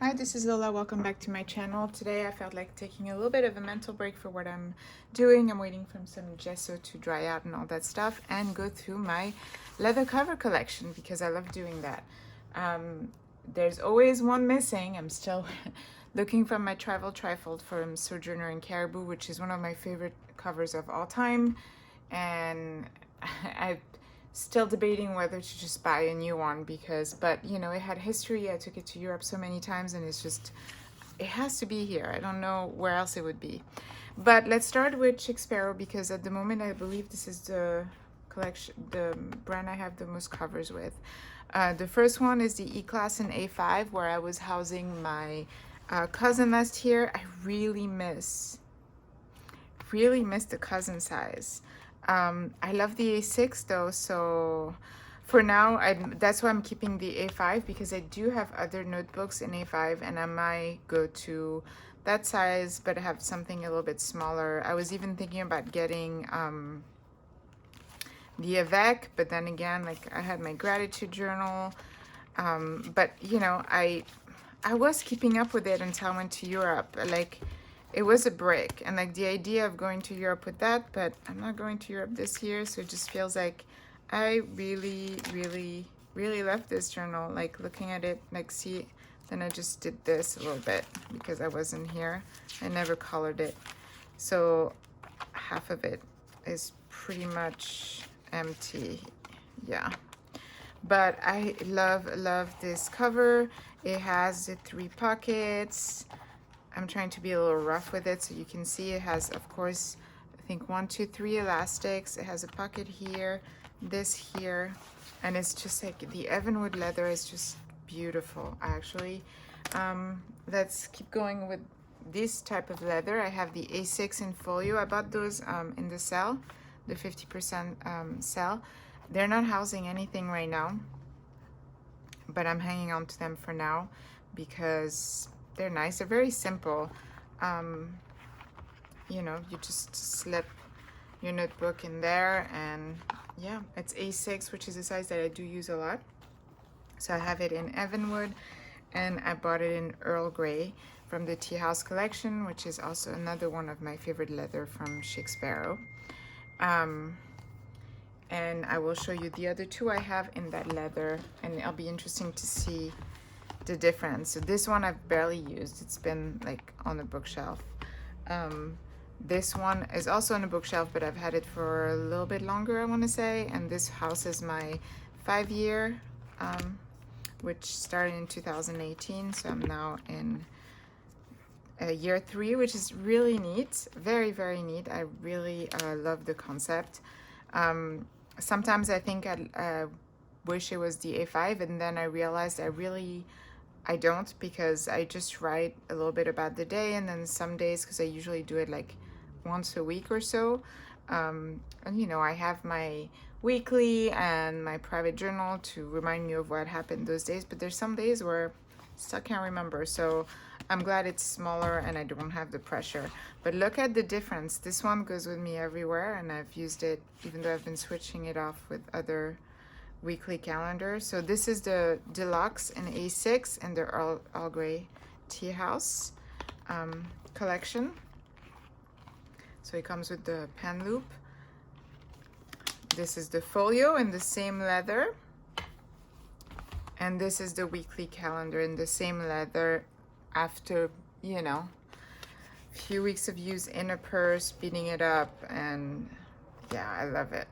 Hi, this is Lola. Welcome back to my channel. Today I felt like taking a little bit of a mental break for what I'm doing. I'm waiting for some gesso to dry out and all that stuff and go through my leather cover collection because I love doing that. There's always one missing. I'm still looking for my Travel Trifold from Sojourner and Caribou, which is one of my favorite covers of all time. And I still debating whether to just buy a new one but you know, it had history. I took it to Europe so many times and it has to be here. I don't know where else it would be. But let's start with Chic Sparrow because at the moment I believe this is the brand I have the most covers with. The first one is the E-Class in A5 where I was housing my cousin last year. I really miss the cousin size. I love the A6 though, so for now that's why I'm keeping the A5 because I do have other notebooks in A5 and I might go to that size but have something a little bit smaller. I was even thinking about getting the Avec, but then again, like I had my gratitude journal, but you know, I was keeping up with it until I went to Europe. Like it was a break, and like the idea of going to Europe with that, but I'm not going to Europe this year, so it just feels like I really love this journal. Like looking at it, like see, then I just did this a little bit because I wasn't here. I never colored it, so half of it is pretty much empty. Yeah, but I love this cover. It has the 3 pockets. I'm trying to be a little rough with it so you can see it has, of course, I think 1, 2, 3 elastics. It has a pocket here, this here, and it's just like the Evanwood leather is just beautiful actually. Let's keep going with this type of leather. I have the A6 in folio. I bought those in the sale, the 50% sale. They're not housing anything right now, but I'm hanging on to them for now because they're nice. They're very simple. You know, you just slip your notebook in there, and yeah, it's A6, which is a size that I do use a lot. So I have it in Evanwood, and I bought it in Earl Grey from the Tea House collection, which is also another one of my favorite leather from Chic Sparrow. And I will show you the other 2 I have in that leather, and it'll be interesting to see the difference. So this one I've barely used. It's been like on the bookshelf. This one is also on the bookshelf, but I've had it for a little bit longer, I want to say. And this house is my 5-year, which started in 2018. So I'm now in year 3, which is really neat. Very very neat. I really love the concept. Sometimes I think I wish it was the A5, and then I realized I don't, because I just write a little bit about the day, and then some days, because I usually do it like once a week or so, and you know, I have my weekly and my private journal to remind me of what happened those days, but there's some days where I still can't remember. So I'm glad it's smaller and I don't have the pressure. But look at the difference. This one goes with me everywhere, and I've used it even though I've been switching it off with other weekly calendar. So this is the Deluxe in A6 and the Earl Grey Tea House collection. So it comes with the pen loop. This is the folio in the same leather, and this is the weekly calendar in the same leather after, you know, a few weeks of use in a purse, beating it up, and yeah, I love it.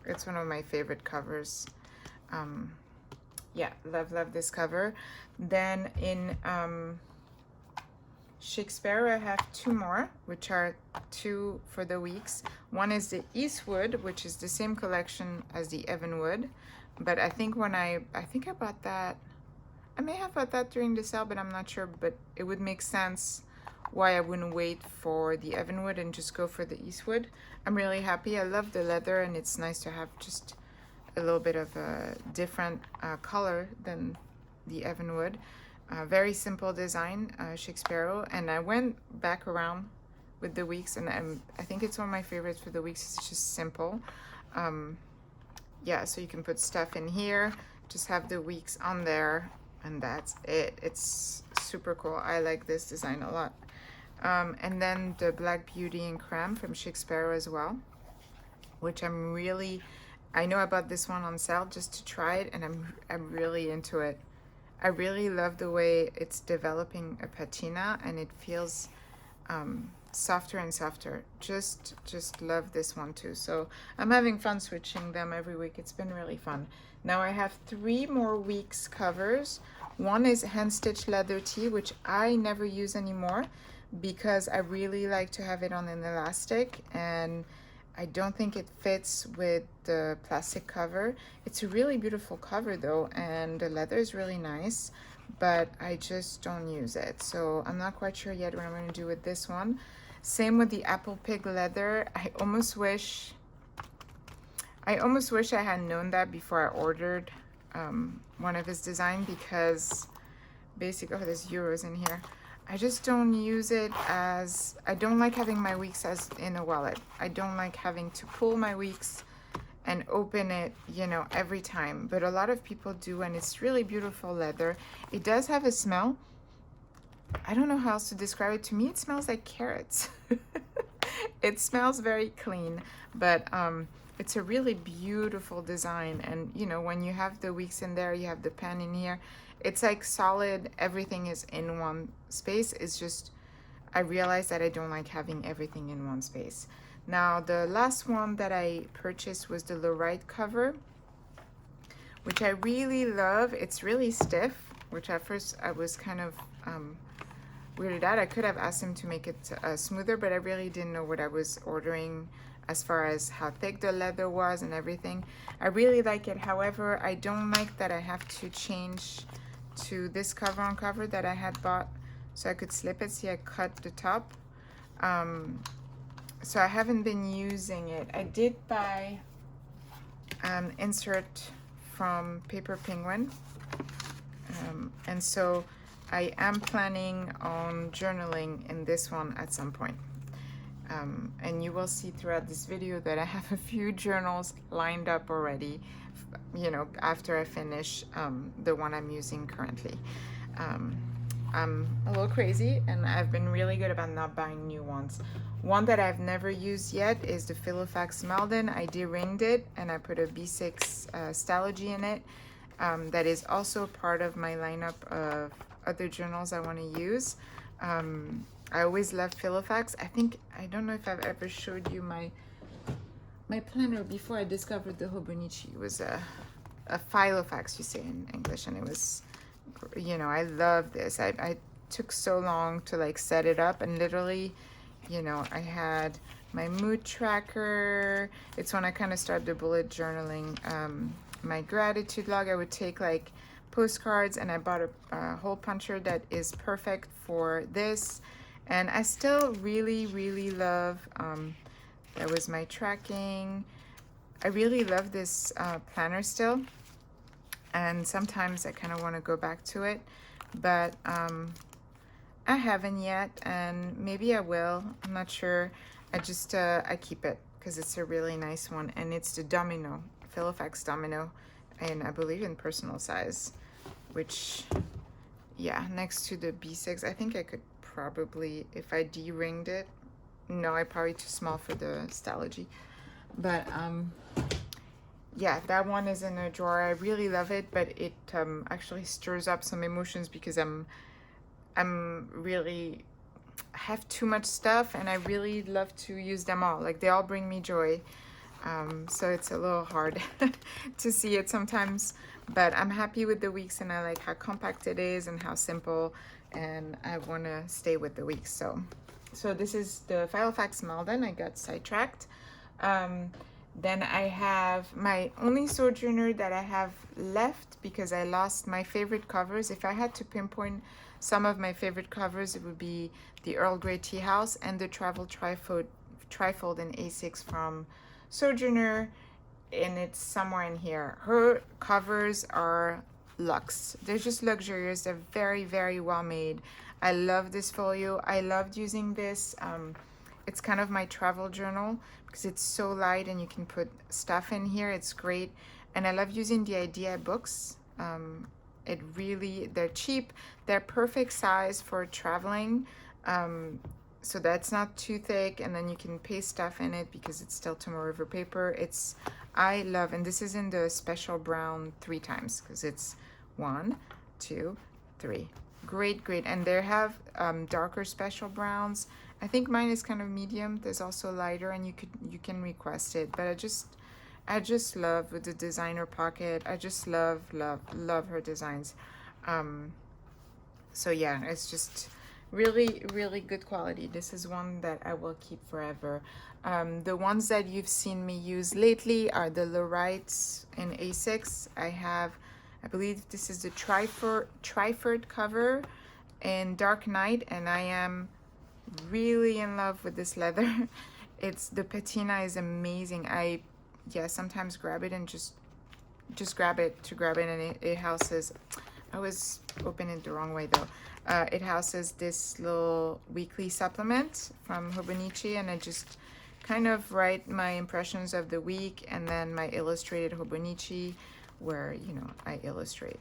It's one of my favorite covers. Yeah, love this cover. Then in Chic Sparrow I have 2 more, which are 2 for the weeks. One is the Eastwood, which is the same collection as the Evanwood, but I think I bought that, I may have bought that during the sale, but I'm not sure. But it would make sense why I wouldn't wait for the Evanwood and just go for the Eastwood. I'm really happy. I love the leather, and it's nice to have just a little bit of a different color than the Evanwood. Very simple design, Chic Sparrow. And I went back around with the weeks, and I think it's one of my favorites for the weeks. It's just simple. Yeah, so you can put stuff in here, just have the weeks on there, And that's it. It's super cool. I like this design a lot. And then the Black Beauty in Creme from Chic Sparrow as well, which I know I bought this one on sale just to try it, and I'm really into it. I really love the way it's developing a patina, and it feels softer and softer. Just love this one too. So I'm having fun switching them every week. It's been really fun. Now I have 3 more weeks covers. One is hand stitched leather tee, which I never use anymore because I really like to have it on an elastic, and I don't think it fits with the plastic cover. It's a really beautiful cover though, and the leather is really nice, but I just don't use it. So I'm not quite sure yet what I'm going to do with this one. Same with the apple pig leather. I almost wish I had known that before I ordered one of his design, because basically, oh, there's euros in here. I just don't use it as, I don't like having my weeks as in a wallet. I don't like having to pull my weeks and open it, you know, every time. But a lot of people do, and it's really beautiful leather. It does have a smell. I don't know how else to describe it. To me, it smells like carrots. It smells very clean, but it's a really beautiful design. And, you know, when you have the weeks in there, you have the pen in here. It's like solid, everything is in one space. It's just, I realized that I don't like having everything in one space. Now, the last one that I purchased was the Lorite cover, which I really love. It's really stiff, which at first I was kind of weirded out. I could have asked him to make it smoother, but I really didn't know what I was ordering as far as how thick the leather was and everything. I really like it. However, I don't like that I have to change to this cover on cover that I had bought so I could slip it. See, I cut the top. So I haven't been using it. I did buy an insert from Paper Penguin. And so I am planning on journaling in this one at some point. And you will see throughout this video that I have a few journals lined up already, you know, after I finish the one I'm using currently. I'm a little crazy, and I've been really good about not buying new ones. One that I've never used yet is the Filofax Malden. I de-ringed it, and I put a B6 Stalogy in it. That is also part of my lineup of other journals I want to use. I always love Filofax. I don't know if I've ever showed you my planner before I discovered the Hobonichi. It was a Filofax, you say in English, and it was, you know, I love this. I took so long to like set it up, and literally, you know, I had my mood tracker. It's when I kind of started the bullet journaling. My gratitude log, I would take like postcards, and I bought a hole puncher that is perfect for this. And I still really, really love, that was my tracking. I really love this planner still. And sometimes I kind of want to go back to it, but I haven't yet, and maybe I will. I'm not sure. I just, I keep it because it's a really nice one, and it's the Domino, Filofax Domino, and I believe in personal size, which, yeah, next to the B6, I think I could probably, if I de-ringed it, no, I probably too small for the Stalogy, but yeah, that one is in a drawer. I really love it, but it actually stirs up some emotions because I have too much stuff, and I really love to use them all. Like, they all bring me joy. So it's a little hard to see it sometimes, but I'm happy with the weeks, and I like how compact it is and how simple, and I want to stay with the weeks. So this is the Filofax Malden. I got sidetracked. Then I have my only Sojourner that I have left because I lost my favorite covers. If I had to pinpoint some of my favorite covers, it would be the Earl Grey Tea House and the Travel Trifold in A6 from Sojourner, and it's somewhere in here. Her covers are luxe. They're just luxurious. They're very, very well made. I love this folio. I loved using this. It's kind of my travel journal because it's so light and you can put stuff in here. It's great. And I love using the idea books they're cheap, they're perfect size for traveling. So that's not too thick, and then you can paste stuff in it because it's still Tomoe River paper. I love, and this is in the special brown 3 times because it's 1, 2, 3. Great, great. And they have darker special browns. I think mine is kind of medium. There's also lighter, and you can request it. But I just love with the designer pocket. I just love her designs. So yeah, it's just really, really good quality. This is one that I will keep forever. The ones that you've seen me use lately are the Lorites in A6. I believe this is the Triford cover in Dark Knight, and I am really in love with this leather. The patina is amazing. Sometimes grab it and just grab it, and it houses, I was opening it the wrong way though. It houses this little weekly supplement from Hobonichi, and I just kind of write my impressions of the week and then my illustrated Hobonichi where, I illustrate,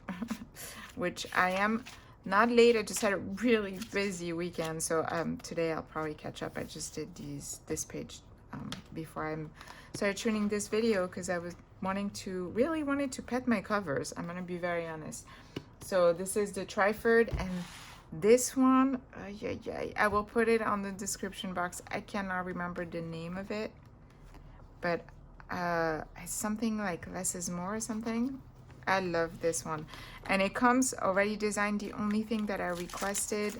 which I am not late. I just had a really busy weekend, so today I'll probably catch up. I just did this page before I started shooting this video because I was really wanted to pet my covers. I'm gonna be very honest. So this is the Triford, and this one, I will put it on the description box. I cannot remember the name of it, but it's something like less is more or something. I love this one, and it comes already designed. The only thing that I requested,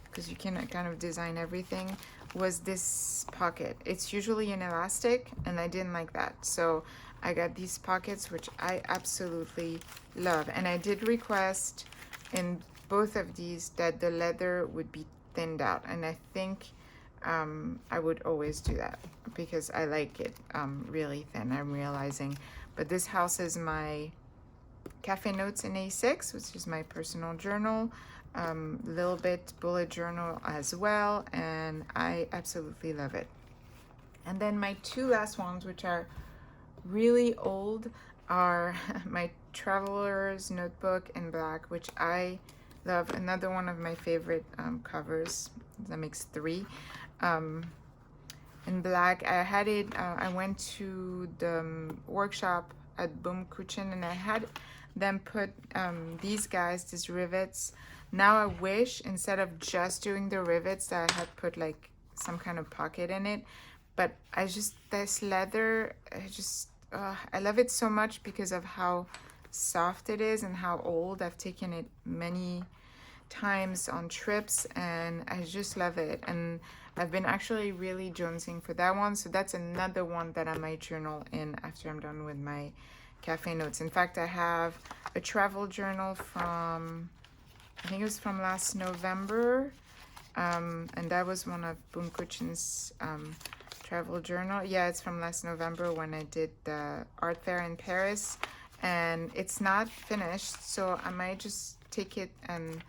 because you can kind of design everything, was this pocket. It's usually an elastic, and I didn't like that, so I got these pockets, which I absolutely love. And I did request in both of these that the leather would be thinned out, and I think I would always do that because I like it really thin, I'm realizing. But this houses my cafe notes in A6, which is my personal journal, little bit bullet journal as well, and I absolutely love it. And then my 2 last ones, which are really old, are my Traveler's Notebook in black, which I love. Another one of my favorite covers. That makes 3. In black, I had it, I went to the workshop at Boom Kitchen, and I had them put these rivets. Now I wish, instead of just doing the rivets, that I had put like some kind of pocket in it. But this leather, I love it so much because of how soft it is and how old. I've taken it many times on trips, and I just love it. And I've been actually really jonesing for that one, so that's another one that I might journal in after I'm done with my cafe notes. In fact, I have a travel journal from, I think it was from last November, and that was one of Boom Kitchen's travel journal. Yeah, it's from last November when I did the art fair in Paris, and it's not finished, so I might just take it and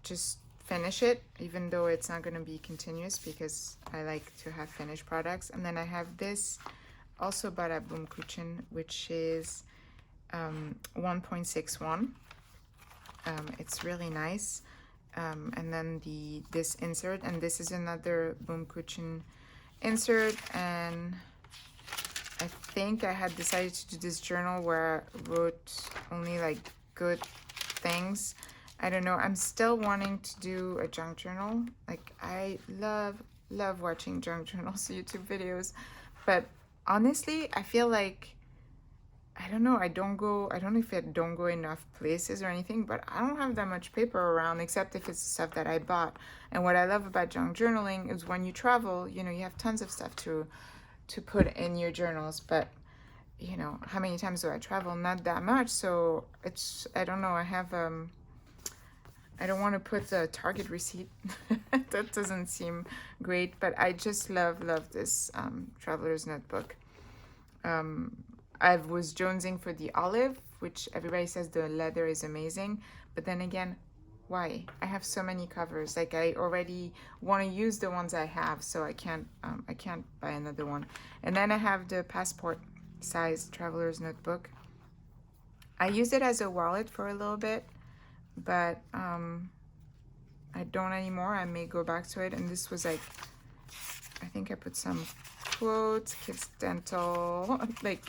just finish it, even though it's not going to be continuous because I like to have finished products. And then I have this also bought at Boom Kitchen, which is 1.61. It's really nice. And then this insert, and this is another Boom Kitchen insert, and I think I had decided to do this journal where I wrote only like good things. I don't know, I'm still wanting to do a junk journal. Like, I love watching junk journals YouTube videos, but honestly I feel like, I don't know, I don't know if I don't go enough places or anything, but I don't have that much paper around, except if it's stuff that I bought. And what I love about junk journaling is when you travel, you have tons of stuff to put in your journals. But how many times do I travel? Not that much. So I don't know, I don't want to put the Target receipt. That doesn't seem great, but I just love this Traveler's Notebook. I was jonesing for the olive, which everybody says the leather is amazing, but then again, why? I have so many covers. Like, I already want to use the ones I have, so I can't buy another one. And then I have the passport size Traveler's Notebook, I used it as a wallet for a little bit, but I don't anymore. I may go back to it. And this was like, I think I put some quotes, kids dental, like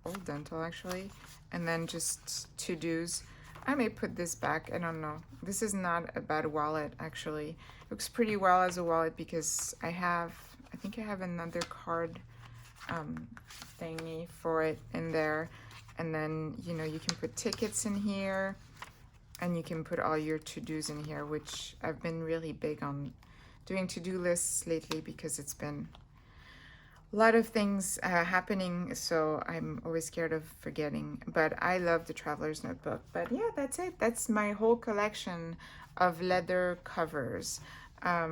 old dental actually, and then just to-dos. I may put this back. I don't know. This is not a bad wallet actually. It looks pretty well as a wallet because I think I have another card thingy for it in there. And then, you know, you can put tickets in here and you can put all your to-dos in here, which I've been really big on doing to-do lists lately because it's been a lot of things happening, so I'm always scared of forgetting. But I love the Traveler's Notebook. But yeah, that's it. That's my whole collection of leather covers. I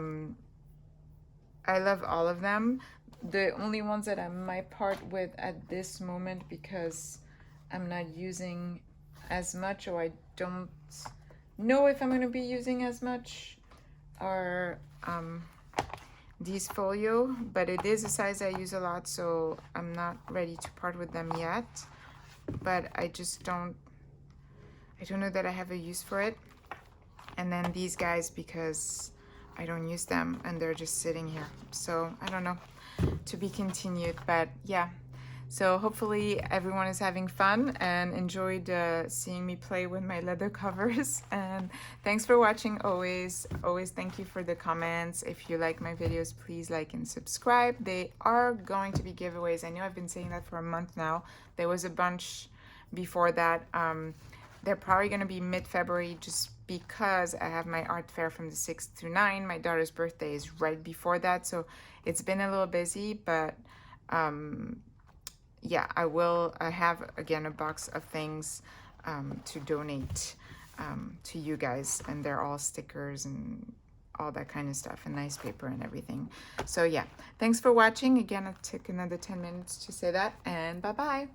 love all of them. The only ones that I might part with at this moment because I'm not using as much, or I don't know if I'm going to be using as much, are these folio, but it is a size I use a lot, so I'm not ready to part with them yet. But I don't know that I have a use for it. And then these guys, because I don't use them and they're just sitting here, so I don't know, to be continued. But yeah, so hopefully everyone is having fun and enjoyed seeing me play with my leather covers. And thanks for watching. Always thank you for the comments. If you like my videos, please like and subscribe. They are going to be giveaways. I know I've been saying that for a month now. There was a bunch before that. They're probably going to be mid-February just because I have my art fair from the 6th through 9th. My daughter's birthday is right before that, so it's been a little busy, but yeah, I have again a box of things to donate to you guys, and they're all stickers and all that kind of stuff, and nice paper and everything. So yeah, thanks for watching. Again, it took another 10 minutes to say that, and bye-bye.